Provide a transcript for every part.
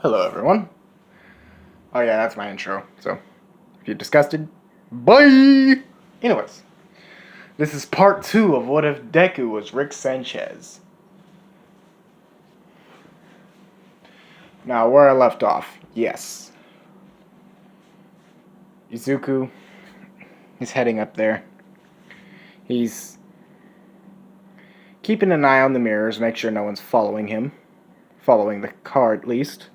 Hello, everyone. Oh, yeah, that's my intro. So, if you're disgusted, bye! Anyways, this is part 2 of What If Deku was Rick Sanchez. Now, where I left off, yes. Izuku is heading up there. He's keeping an eye on the mirrors, make sure no one's following him. Following the car, at least.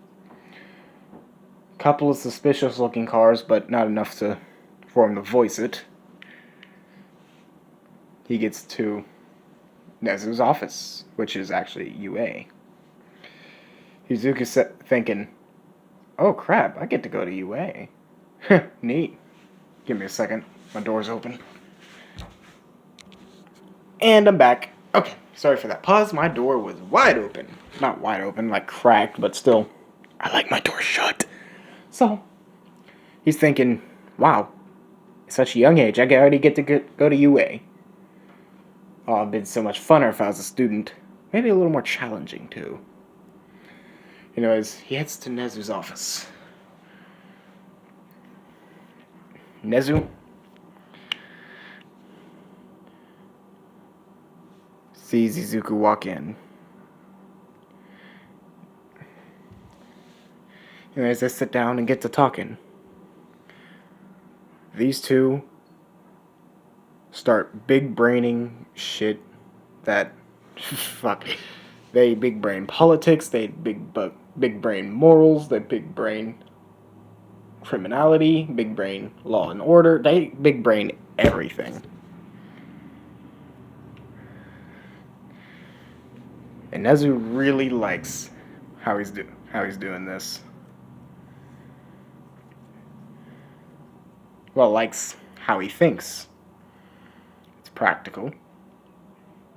Couple of suspicious looking cars, but not enough for him to voice it. He gets to Nezu's office, which is actually UA. Izuku's thinking, oh crap, I get to go to UA. Neat. Give me a second. My door's open. And I'm back. Okay, sorry for that pause. My door was wide open. Not wide open, like cracked, but still, I like my door shut. So, he's thinking, wow, at such a young age, I already get to go to UA. Oh, it'd been so much funner if I was a student. Maybe a little more challenging, too. Anyways, he heads to Nezu's office. Nezu sees Izuku walk in. Anyways, they sit down and get to talking. These two start big braining shit that fuck. They big brain politics, they big brain morals, they big brain criminality, big brain law and order, they big brain everything. And Nezu really likes how he's doing this. Well, likes how he thinks. It's practical,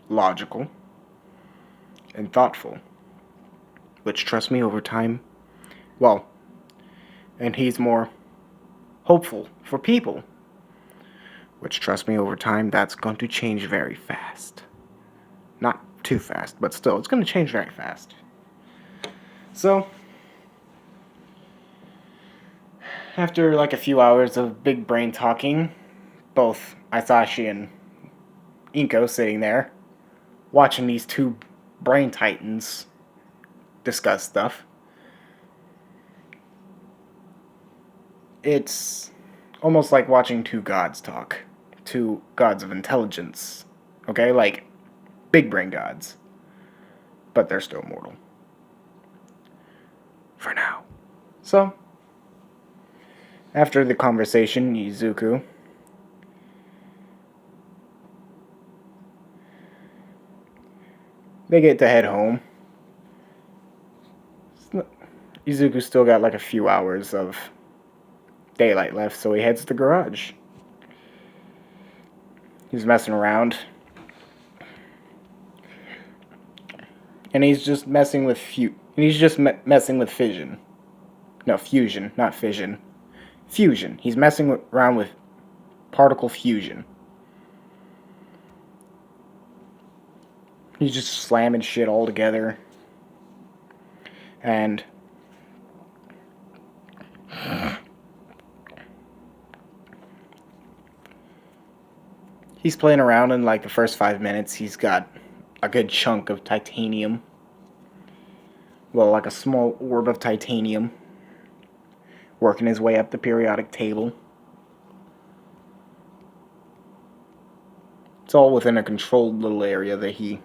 logical, and thoughtful. Which, trust me, over time, well, and he's more hopeful for people. Which, trust me, over time, that's going to change very fast. Not too fast, but still, it's going to change very fast. So, after like a few hours of big brain talking, both Isashi and Inko sitting there, watching these two brain titans discuss stuff. It's almost like watching two gods talk. Two gods of intelligence. Okay? Like, big brain gods. But they're still mortal. For now. So, after the conversation, Izuku they get to head home. Izuku's still got like a few hours of daylight left, so he heads to the garage. He's messing around. And he's just messing with messing with fission. No, fusion, not fission. Fusion. He's messing around with particle fusion. He's just slamming shit all together. And he's playing around in like the first 5 minutes. He's got a good chunk of titanium. Well, like a small orb of titanium. Working his way up the periodic table. It's all within a controlled little area that he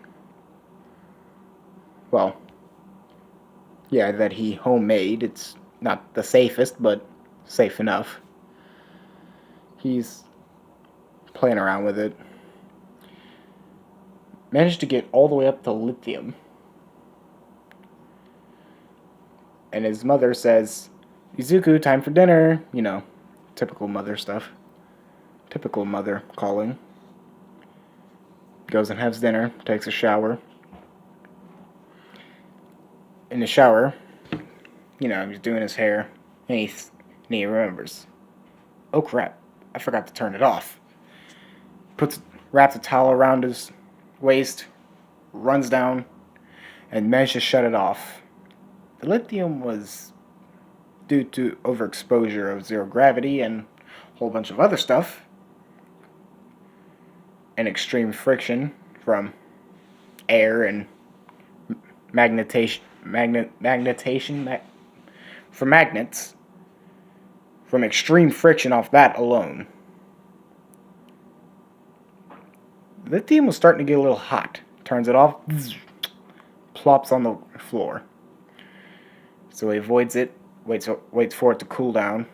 homemade. It's not the safest, but safe enough. He's playing around with it. Managed to get all the way up to lithium. And his mother says, Izuku, time for dinner. You know, typical mother stuff. Typical mother calling. Goes and has dinner, takes a shower. In the shower, you know, he's doing his hair, and he remembers, oh crap, I forgot to turn it off. Wraps a towel around his waist, runs down, and managed to shut it off. The lithium was due to overexposure of zero gravity and a whole bunch of other stuff, and extreme friction from air and from magnets, from extreme friction off that alone, lithium was starting to get a little hot. Turns it off, plops on the floor. So he avoids it, waits for it to cool down.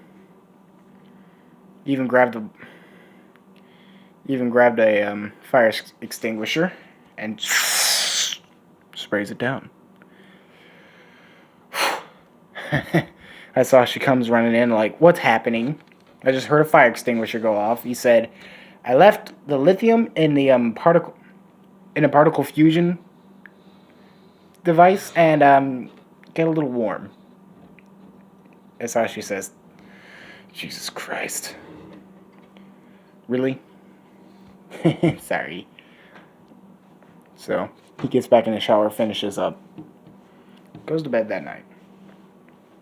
Even grabbed a fire extinguisher and sprays it down. I saw she comes running in like, what's happening? I just heard a fire extinguisher go off. He said, I left the lithium in the particle fusion device and get a little warm. That's how she says. Jesus Christ. Really? Sorry. So he gets back in the shower, finishes up, goes to bed that night.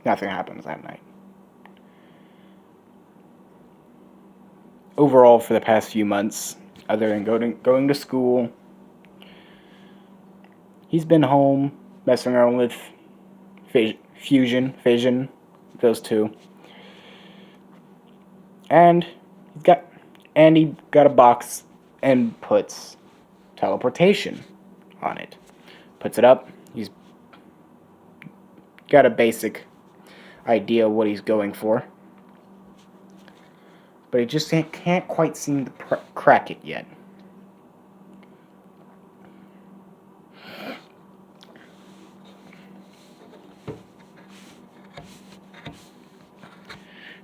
Nothing happens that night. Overall, for the past few months, other than going to school, he's been home messing around with fission, those two, and he got a box and puts teleportation on it. Puts it up. He's got a basic idea what he's going for, but he just can't quite seem to crack it yet.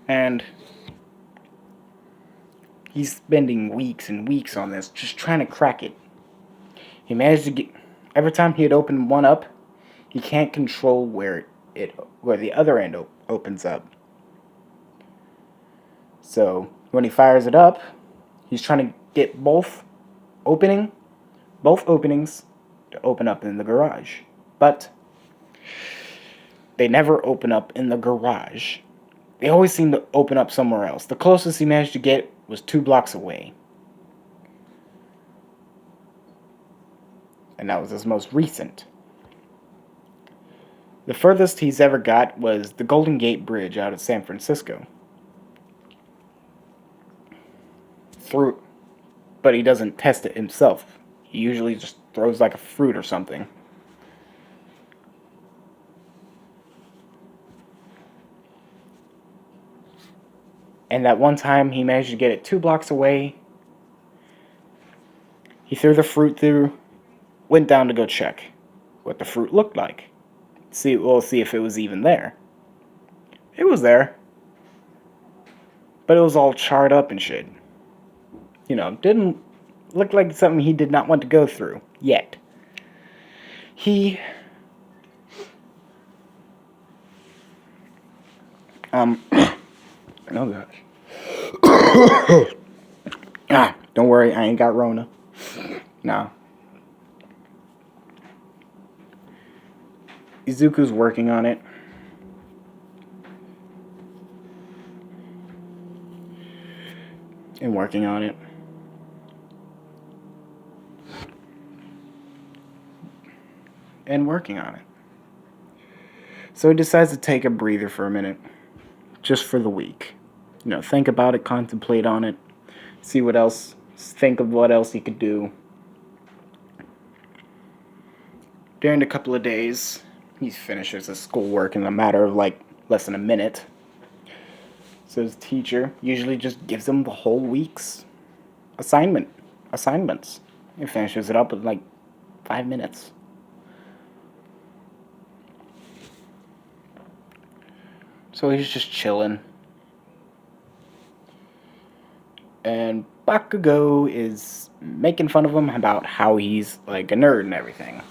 And he's spending weeks and weeks on this, just trying to crack it. He managed to get, every time he had opened one up, he can't control where the other end opens up. So when he fires it up, he's trying to get both openings to open up in the garage. But they never open up in the garage. They always seem to open up somewhere else. The closest he managed to get was 2 blocks away. And that was his most recent. The furthest he's ever got was the Golden Gate Bridge out of San Francisco. But he doesn't test it himself. He usually just throws like a fruit or something. And that one time he managed to get it 2 blocks away. He threw the fruit through, went down to go check what the fruit looked like. We'll see if it was even there. It was there. But it was all charred up and shit. Didn't look like something he did not want to go through yet. Oh gosh. Don't worry, I ain't got Rona. Nah. Izuku's working on it. And working on it. So he decides to take a breather for a minute. Just for the week. Think about it, contemplate on it. Think of what else he could do. During a couple of days, he finishes his schoolwork in a matter of less than a minute. So his teacher usually just gives him the whole week's assignments. He finishes it up in 5 minutes. So he's just chilling. And Bakugo is making fun of him about how he's a nerd and everything.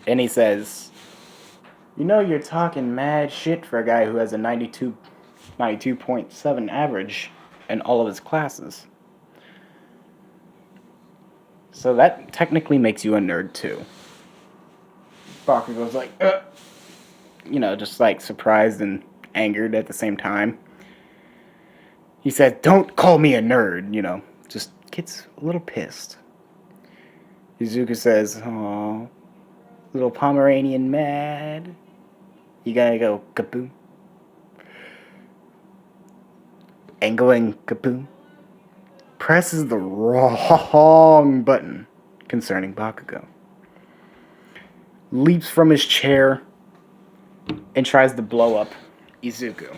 And he says, you're talking mad shit for a guy who has a 92.7 average in all of his classes. So that technically makes you a nerd too. Bakugo's like, just like surprised and angered at the same time. He said, "Don't call me a nerd," just gets a little pissed. Izuku says, "Aw, little Pomeranian mad. You gotta go kaboom." Angling kaboom. Presses the wrong button concerning Bakugo. Leaps from his chair and tries to blow up Izuku.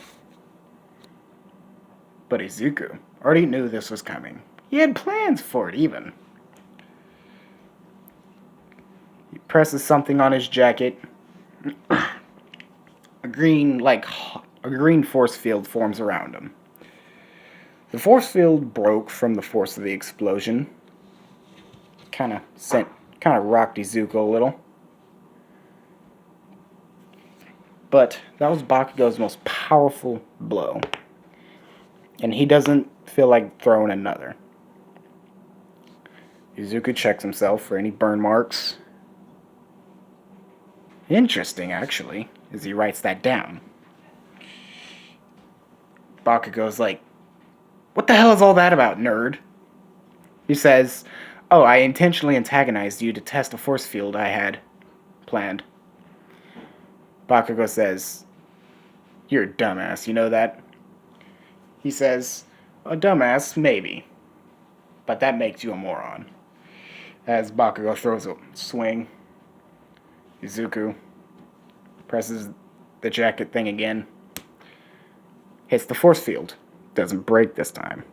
But Izuku already knew this was coming. He had plans for it, even. He presses something on his jacket. A green force field forms around him. The force field broke from the force of the explosion. Kind of rocked Izuku a little. But that was Bakugo's most powerful blow. And he doesn't feel like throwing another. Izuku checks himself for any burn marks. Interesting, actually, as he writes that down. Bakugo's like, "What the hell is all that about, nerd?" He says, "Oh, I intentionally antagonized you to test a force field I had planned." Bakugo says, "You're a dumbass, you know that?" He says, "A dumbass, maybe. But that makes you a moron." As Bakugo throws a swing, Izuku presses the jacket thing again. Hits the force field. Doesn't break this time.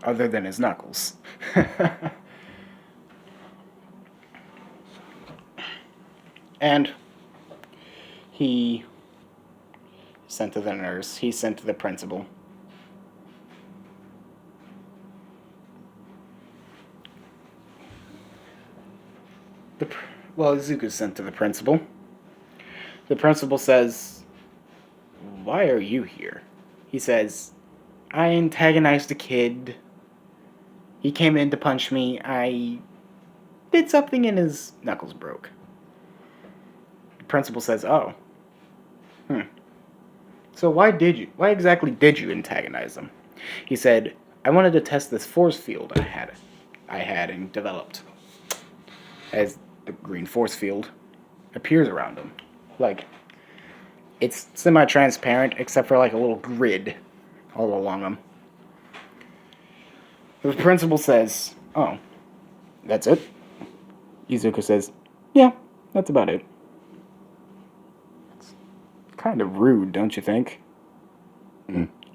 Other than his knuckles. And he sent to the nurse. He sent to the principal. Izuku's sent to the principal. The principal says, "Why are you here?" He says, "I antagonized a kid. He came in to punch me. I did something and his knuckles broke." The principal says, "Oh. So why exactly did you antagonize him?" He said, "I wanted to test this force field I had and developed." As the green force field appears around him. Like, it's semi-transparent except for like a little grid all along him. The principal says, "Oh, that's it?" Izuku says, "Yeah, that's about it." It's kind of rude, don't you think?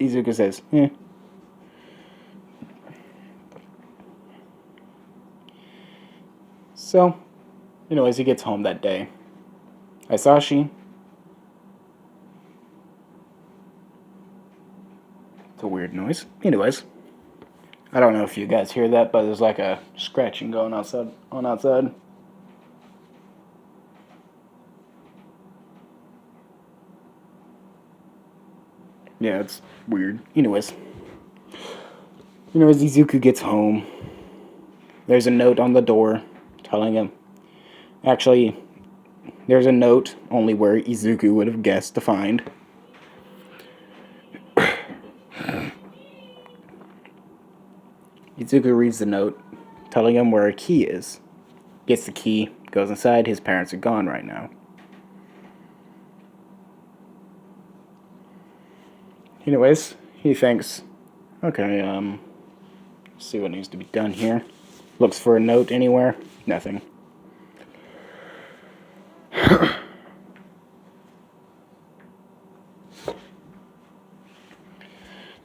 Izuku says, "Yeah." So, as he gets home that day, Hisashi, it's a weird noise. Anyways, I don't know if you guys hear that, but there's like a scratching going outside. Yeah, it's weird. Anyways, as Izuku gets home, there's a note on the door telling him. Actually, there's a note only where Izuku would have guessed to find. Izuku reads the note, telling him where a key is. Gets the key, goes inside. His parents are gone right now. Anyways, he thinks, okay, see what needs to be done here. Looks for a note anywhere. Nothing.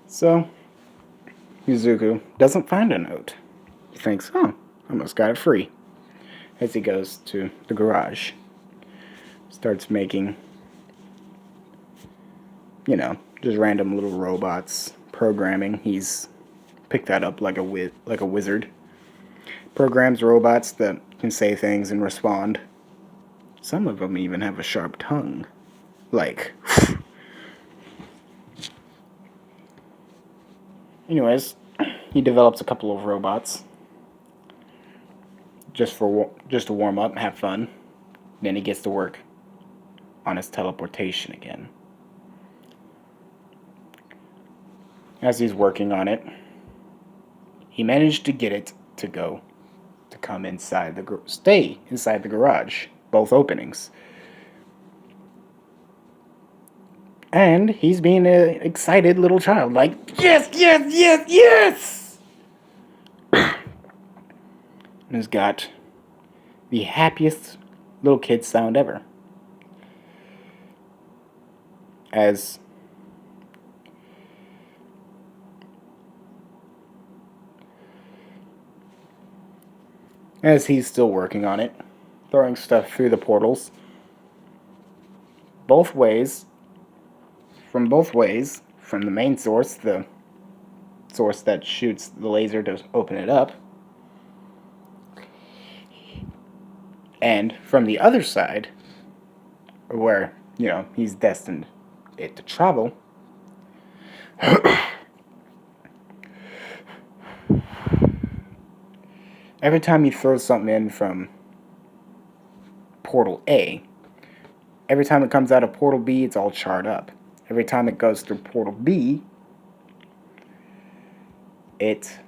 So, Izuku doesn't find a note. He thinks, I almost got it free. As he goes to the garage. Starts making, just random little robots. Programming. He's picked that up like a wizard. Programs robots that can say things and respond. Some of them even have a sharp tongue. Like... Anyways, he develops a couple of robots. Just to warm up and have fun. Then he gets to work on his teleportation again. As he's working on it, he managed to get it to come inside stay inside the garage, both openings. And he's being an excited little child, like, yes, yes, yes, yes! And he's got the happiest little kid sound ever. As he's still working on it, throwing stuff through the portals. Both ways, from the main source, the source that shoots the laser to open it up, and from the other side, where, he's destined it to travel. Every time he throws something in from Portal A, every time it comes out of Portal B, it's all charred up. Every time it goes through Portal B, it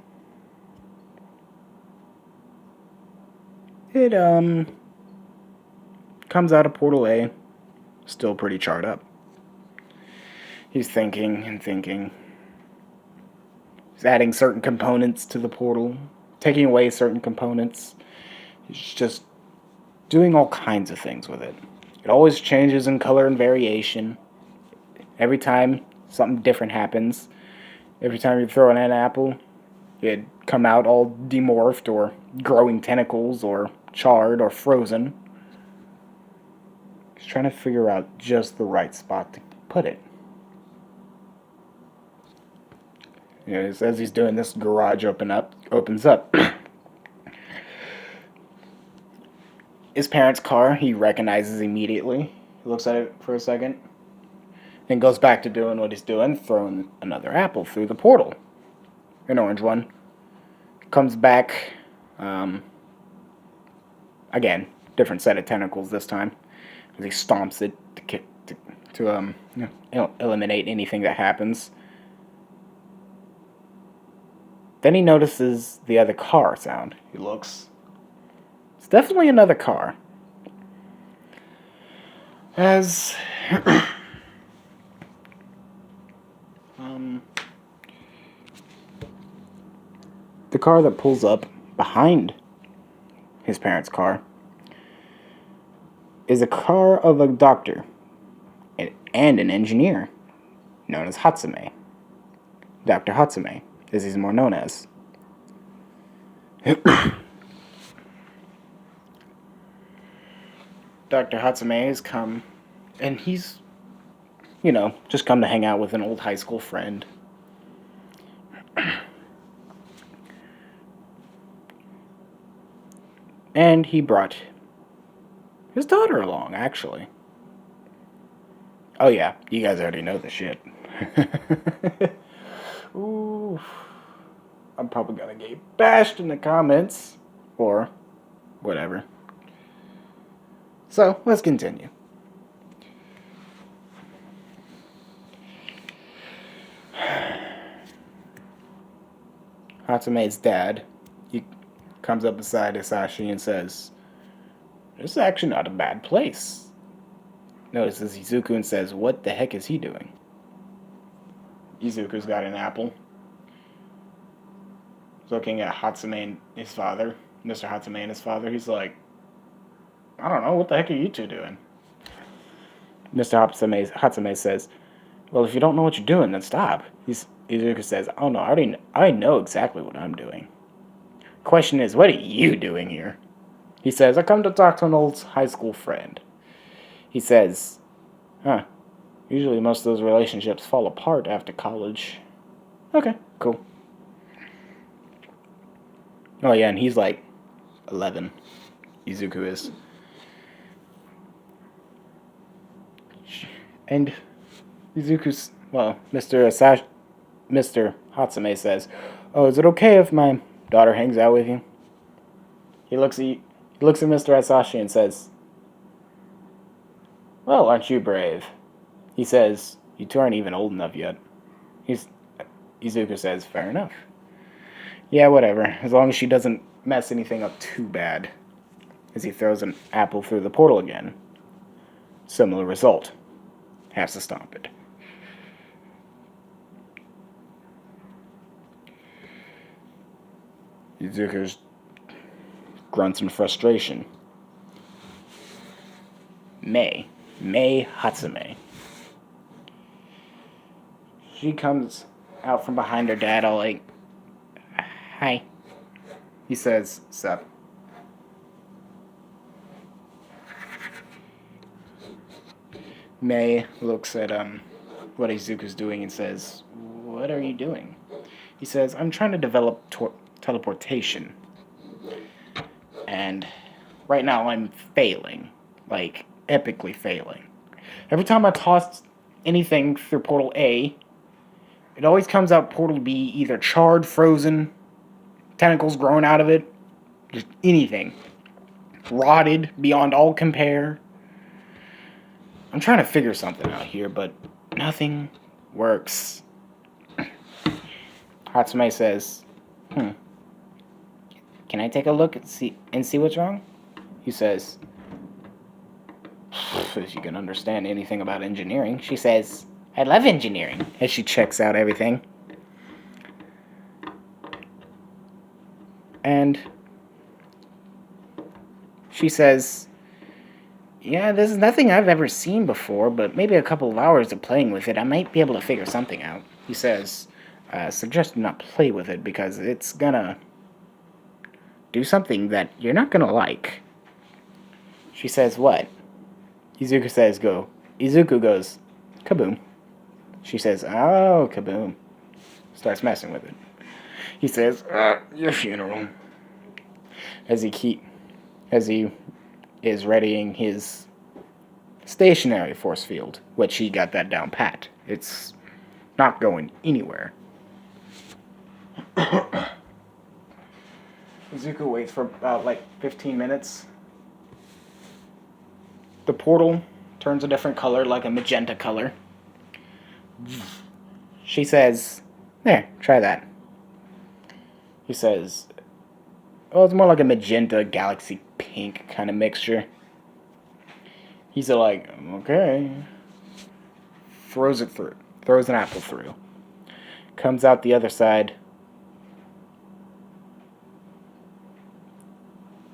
comes out of Portal A, still pretty charred up. He's thinking and thinking. He's adding certain components to the portal, taking away certain components. He's just doing all kinds of things with it. It always changes in color and variation. Every time something different happens, every time you throw in an apple, it'd come out all demorphed or growing tentacles or charred or frozen. He's trying to figure out just the right spot to put it. As he's doing this, garage opens up. His parents' car, he recognizes immediately. He looks at it for a second, then goes back to doing what he's doing, throwing another apple through the portal. An orange one. Comes back, again, different set of tentacles this time, as he stomps it to eliminate anything that happens. Then he notices the other car sound. He looks. It's definitely another car. As the car that pulls up behind his parents' car is a car of a doctor and an engineer known as Hatsume. Dr. Hatsume, as he's more known as. Dr. Hatsume has come, and he's, just come to hang out with an old high school friend. And he brought his daughter along, actually. Oh yeah, you guys already know the shit. Ooh. I'm probably gonna get bashed in the comments, or whatever. So, let's continue. Hatsume's dad, he comes up beside Hisashi and says, "This is actually not a bad place." Notices Izuku and says, "What the heck is he doing?" Izuku's got an apple. He's looking at Hatsume and his father, Mr. Hatsume and his father. He's like, "I don't know, what the heck are you two doing?" Mr. Hatsume says, "Well, if you don't know what you're doing, then stop." Izuku says, "Oh no, I know exactly what I'm doing. Question is, what are you doing here?" He says, "I come to talk to an old high school friend." He says, usually most of those relationships fall apart after college." Okay, cool. Oh yeah, and he's like 11. Izuku is. And Izuku's, Mr. Hatsume says, "Oh, is it okay if my daughter hangs out with you?" He looks at Mr. Asashi and says, Well, aren't you brave? He says, you two aren't even old enough yet. He's, Izuku says, fair enough. Yeah, whatever, as long as she doesn't mess anything up too bad. As he throws an apple through the portal again. Similar result. Has to stop it. Izuku's grunts in frustration. Mei Hatsume. She comes out from behind her dad all like, hi. He says, sup. Mei looks at what Izuku's doing and says, what are you doing? He says, I'm trying to develop teleportation. And right now I'm failing. Like, epically failing. Every time I toss anything through Portal A, it always comes out Portal B either charred, frozen, tentacles growing out of it, just anything. Rotted beyond all compare. I'm trying to figure something out here, but nothing works. Hatsume says, can I take a look and see what's wrong? He says, if you can understand anything about engineering. She says, I love engineering, as she checks out everything. And she says, yeah, this is nothing I've ever seen before, but maybe a couple of hours of playing with it, I might be able to figure something out. He says, suggest not play with it because it's gonna do something that you're not gonna like. She says, what? Izuku says, go. Izuku goes, kaboom. She says, oh, kaboom. Starts messing with it. He says, your funeral. As he is readying his stationary force field, which he got that down pat. It's not going anywhere. Izuku waits for about 15 minutes. The portal turns a different color, like a magenta color. She says, there, try that. He says, oh, it's more like a magenta, galaxy pink kind of mixture. He's like, okay. Throws it through. Throws an apple through. Comes out the other side.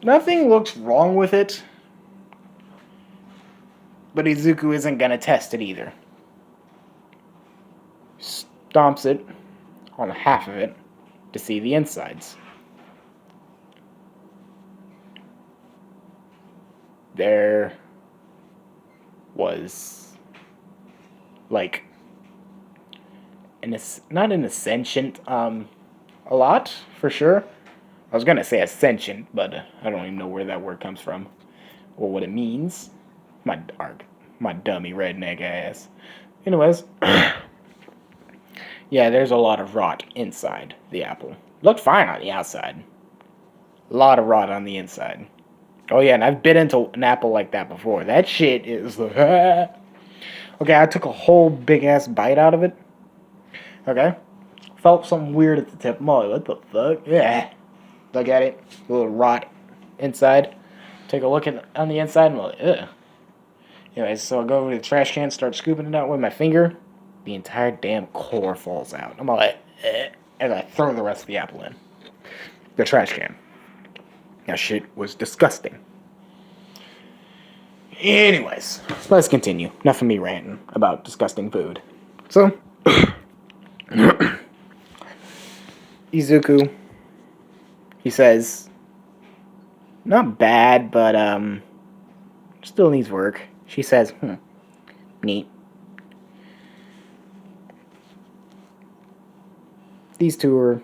Nothing looks wrong with it. But Izuku isn't going to test it either. Stomps it on half of it to see the insides. There was not an ascension, a lot for sure. I was gonna say ascension, but I don't even know where that word comes from or what it means. My dummy redneck ass. Anyways, yeah, there's a lot of rot inside the apple. Looked fine on the outside. A lot of rot on the inside. Oh yeah, and I've bit into an apple like that before. That shit is okay, I took a whole big ass bite out of it. Okay? Felt something weird at the tip. I'm like, what the fuck? Yeah. Look at it. A little rot inside. Take a look on the inside and I'm like, ugh. Anyways, so I go over to the trash can, start scooping it out with my finger. The entire damn core falls out. I'm like, and I throw the rest of the apple in the trash can. That shit was disgusting. Anyways, let's continue. Enough of me ranting about disgusting food. So, Izuku, he says, not bad, but still needs work. She says, neat. These two are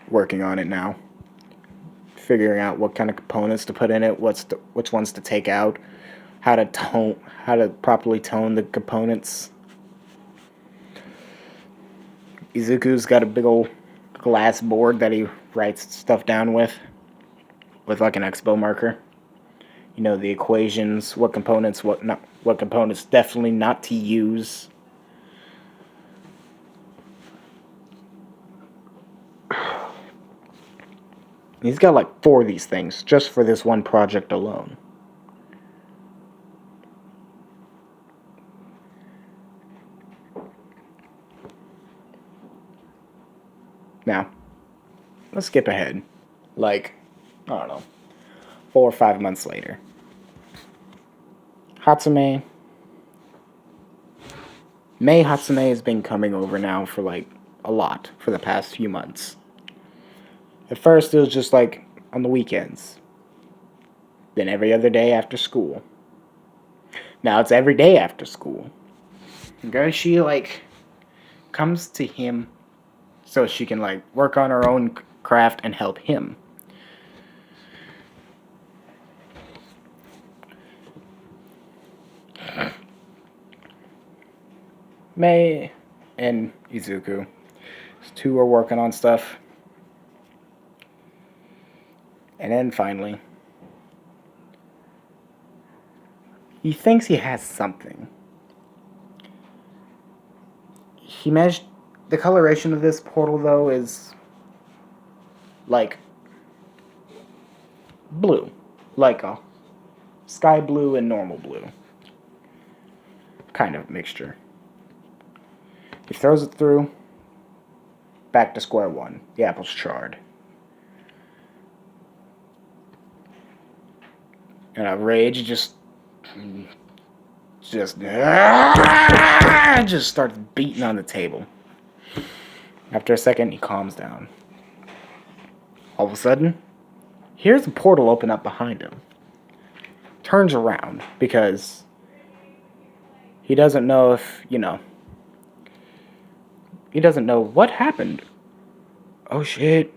working on it now. Figuring out what kind of components to put in it, which ones to take out, how to properly tone the components. Izuku's got a big old glass board that he writes stuff down with like an expo marker. You know, the equations, what components, what components definitely not to use. He's got like 4 of these things just for this one project alone. Now, let's skip ahead. Like, I don't know, 4 or 5 months later. Hatsume has been coming over now for like a lot for the past few months. At first, it was just like on the weekends. Then every other day after school. Now it's every day after school. Okay, she like comes to him so she can like work on her own craft and help him. Mei and Izuku, these two are working on stuff. And then finally, he thinks he has something. He managed. The coloration of this portal, though, is like blue. Like a sky blue and normal blue. Kind of mixture. He throws it through. Back to square one. The apple's charred. And a rage just starts beating on the table. After a second, he calms down. All of a sudden, here's a portal open up behind him. Turns around because he doesn't know if, he doesn't know what happened. Oh shit.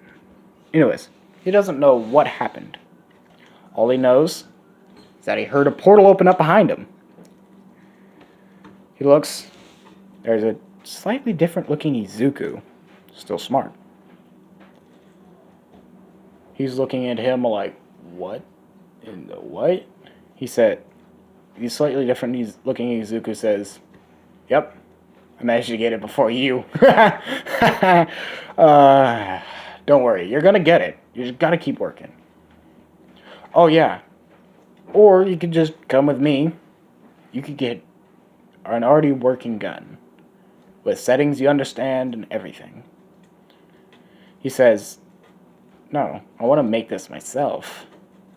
Anyways, he doesn't know what happened. All he knows is that he heard a portal open up behind him. He looks. There's a slightly different looking Izuku. Still smart. He's looking at him like, what in the what? He said, the slightly different looking Izuku says, yep, I managed to get it before you. Don't worry, you're gonna get it. You just gotta keep working. Oh yeah. Or you could just come with me. You could get an already working gun with settings you understand and everything. He says, no, I want to make this myself.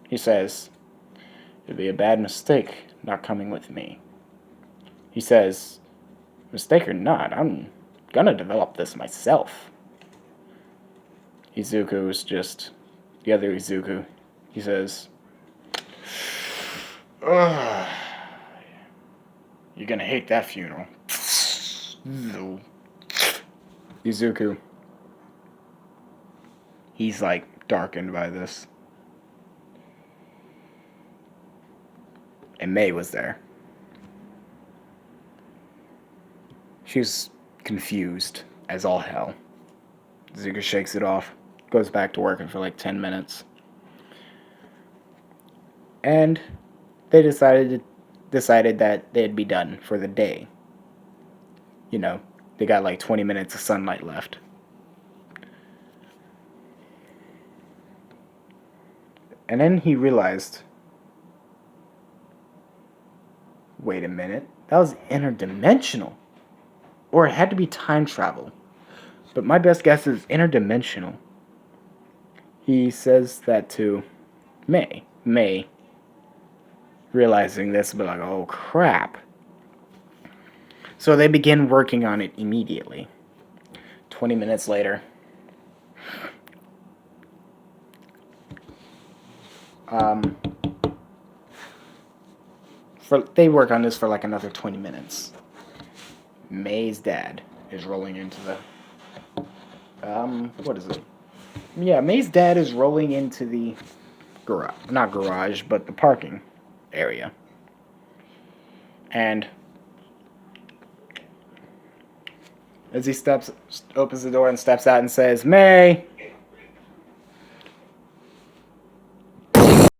He says, it'd be a bad mistake not coming with me. He says, mistake or not, I'm gonna develop this myself. Izuku is just the other Izuku. He says, ugh, you're gonna hate that funeral. Izuku. He's like darkened by this. And Mei was there. She was confused as all hell. Izuku shakes it off, goes back to working for like 10 minutes. And they decided that they'd be done for the day. They got like 20 minutes of sunlight left. And then he realized, wait a minute, that was interdimensional. Or it had to be time travel. But my best guess is interdimensional. He says that to Mei. Mei, realizing this, but like, oh crap. So they begin working on it immediately. 20 minutes later. They work on this for like another 20 minutes. Mei's dad is rolling into the... what is it? Yeah, Mei's dad is rolling into the garage. Not garage, but the parking area. And as he opens the door and steps out and says, Mei,